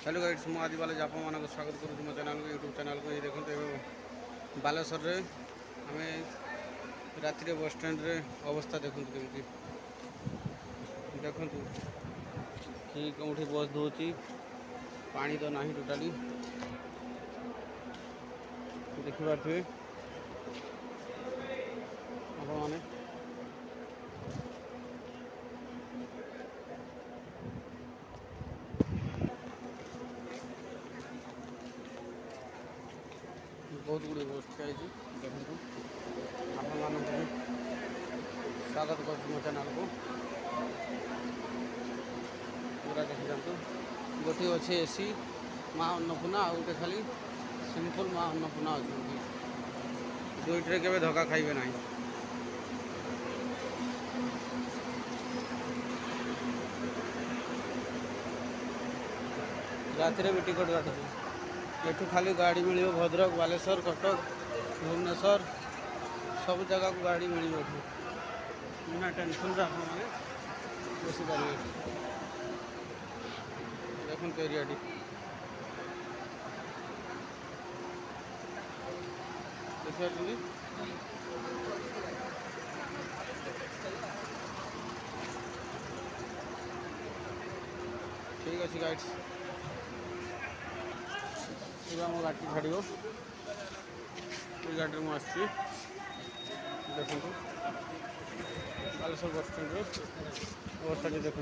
Hello guides मु आदि बालाजी आप स्वागत करुँ मो चैनल को यूट्यूब चैनल को। ये देखते बालेश्वर आम राति बस स्टैंड रे अवस्था देखते केमती देखु कि कौटी बस दूची पानी तो ना टोटाली देखिपे आप मैंने बहुत गुड़े बस ठिया देखो आप स्वागत कर मो चैनल को पूरा देखी जातु। गोटे अच्छे एसी माँ अन्नपूर्णा आ गए खाली सिंपल माँ अन्नपूर्णा अच्छा दुईटे के धक्का खाइबे ना। राति भी टिकट काटुँ एठू खाली गाड़ी मिल भद्रक बालेश्वर कटक भुवनेश्वर सब जगह को गाड़ी मिल बिना टेंशन मैंने बसी पारे। देखते एरिया देखिए ठीक अच्छे गाइड्स मो गाड़ी छाड़ गाड़ी में आसी देखु बालेश्वर बस स्टैंड अवस्था देखु।